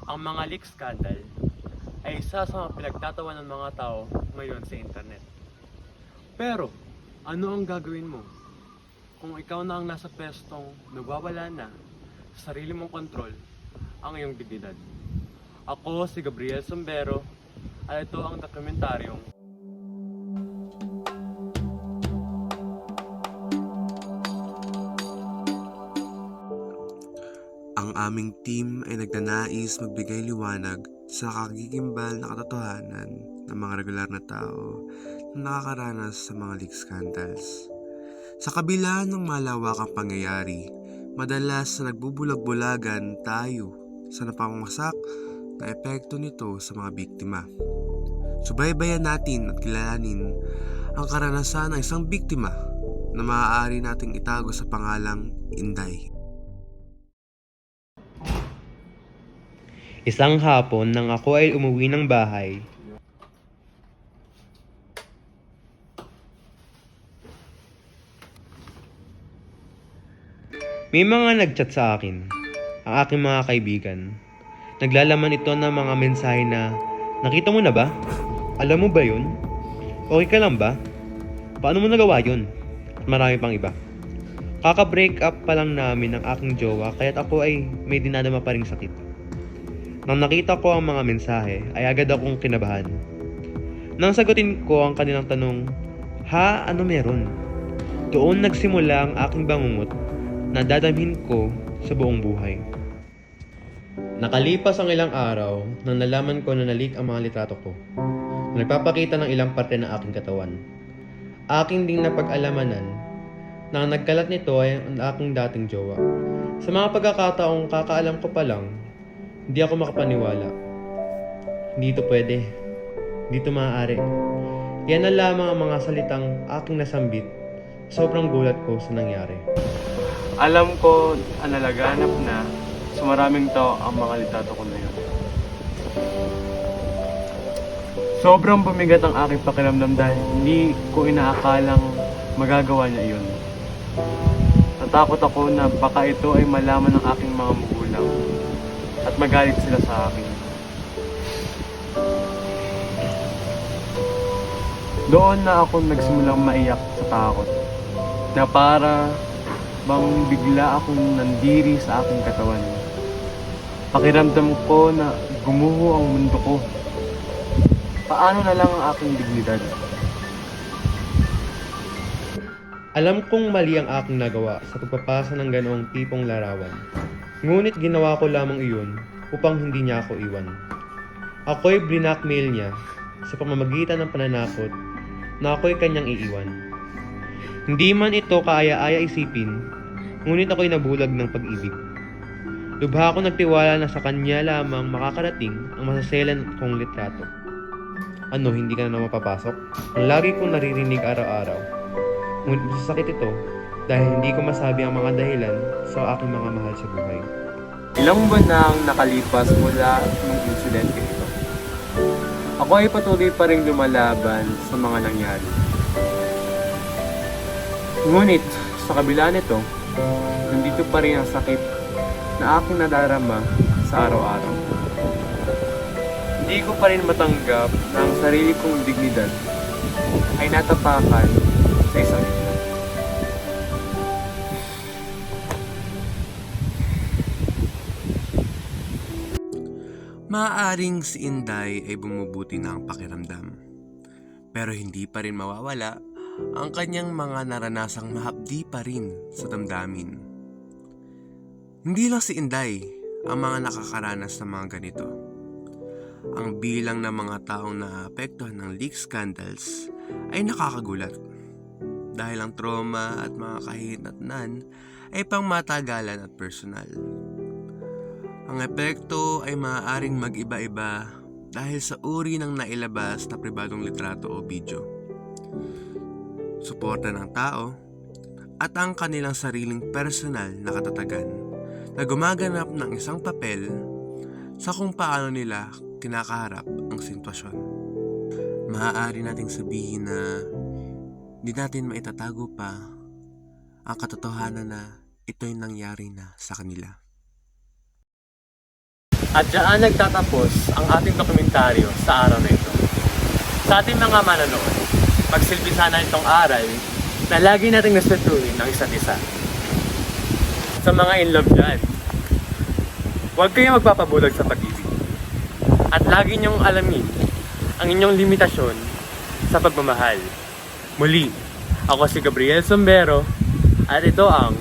Ang mga leak scandal ay isa sa mga pinagtatawan ng mga tao ngayon sa internet. Pero, ano ang gagawin mo kung ikaw na ang nasa pwestong nawawala na sa sarili mong kontrol ang iyong dignidad? Ako si Gabriel Sombero at ito ang dokumentaryong Ang aming team ay nagnanais magbigay liwanag sa nakagigimbal na katotohanan ng mga regular na tao na nakakaranas sa mga leak scandals. Sa kabila ng malawakang pangyayari, madalas na nagbubulag-bulagan tayo sa napamamasak na epekto nito sa mga biktima. Subaybayan natin at kilalanin ang karanasan ng isang biktima na maaari nating itago sa pangalang Inday. Isang hapon nang ako ay umuwi ng bahay, may mga nagchat sa akin, ang aking mga kaibigan. Naglalaman ito ng mga mensahe na, nakita mo na ba? Alam mo ba yun? Okay ka lang ba? Paano mo nagawa yun? At marami pang iba. Kaka-break up pa lang namin ng aking jowa kaya't ako ay may dinadama pa ring sakit. Nang nakita ko ang mga mensahe ay agad akong kinabahan. Nang sagutin ko ang kanilang tanong, ha, ano meron? Doon nagsimula ang aking bangungot na dadamhin ko sa buong buhay. Nakalipas ang ilang araw nang nalaman ko na nalik ang mga litrato ko na nagpapakita ng ilang parte ng aking katawan. Aking ding napag-alamanan na ang nagkalat nito ay ang aking dating jowa. Sa mga pagkakataong kakaalam ko pa lang, hindi ako makapaniwala. Hindi ito pwede. Hindi ito maaari. Yan na lamang ang mga salitang aking nasambit. Sobrang gulat ko sa nangyari. alam ko ang nalaganap na sa maraming tao ang mga litrato ko na yun. Sobrang bumigat ang aking pakiramdam dahil hindi ko inaakalang magagawa niya iyon. Natakot ako na baka ito ay malaman ng aking mga magulang at magalit sila sa akin. Doon na ako nagsimulang maiyak sa takot na para bang bigla akong nandiri sa aking katawan. Pakiramdam ko na gumuho ang mundo ko. Paano na lang ang aking dignidad? Alam kong mali ang aking nagawa sa pagpapasa ng ganoong tipong larawan. Ngunit ginawa ko lamang iyon upang hindi niya ako iwan. Ako'y blinakmail niya sa pamamagitan ng pananakot na ako'y kanyang iiwan. Hindi man ito kaaya-aya isipin, ngunit ako'y nabulag ng pag-ibig. Lubha ako nagtiwala na sa kanya lamang makakarating ang masaselan kong litrato. Ano, hindi ka na mapapasok? Ang lagi kong naririnig araw-araw. Ngunit masasakit ito dahil hindi ko masabi ang mga dahilan sa aking mga mahal sa buhay. Ilang buwan na ang nakalipas mula ng insidente ito. Ako ay patuloy pa rin lumalaban sa mga nangyari. Ngunit, sa kabila nito, nandito pa rin ang sakit na aking nadarama sa araw-araw. Hindi ko pa rin matanggap na ang sarili kong dignidad ay natapakan sa isang ito. Maaaring si Inday ay bumubuti na ang pakiramdam, pero hindi pa rin mawawala ang kanyang mga naranasang mahapdi pa rin sa damdamin. Hindi lang si Inday ang mga nakakaranas ng mga ganito. Ang bilang ng mga taong naapektuhan ng leak scandals ay nakakagulat dahil ang trauma at mga kahinatnan ay pangmatagalan at personal. Ang epekto ay maaaring mag-iba-iba dahil sa uri ng nailabas na pribadong litrato o video, suporta ng tao, at ang kanilang sariling personal na katatagan na gumaganap ng isang papel sa kung paano nila kinakaharap ang sitwasyon. Maaari nating sabihin na di natin maitatago pa ang katotohanan na ito'y nangyari na sa kanila. At diyan nagtatapos ang ating dokumentaryo sa araw na ito. Sa ating mga manonood, magsilbi sana itong aral na lagi nating respetuhin ang isa't isa. Sa mga in love dyan, huwag kayong magpapabulag sa pag-ibig. At lagi niyong alamin ang inyong limitasyon sa pagmamahal. Muli, ako si Gabriel Sombero at ito ang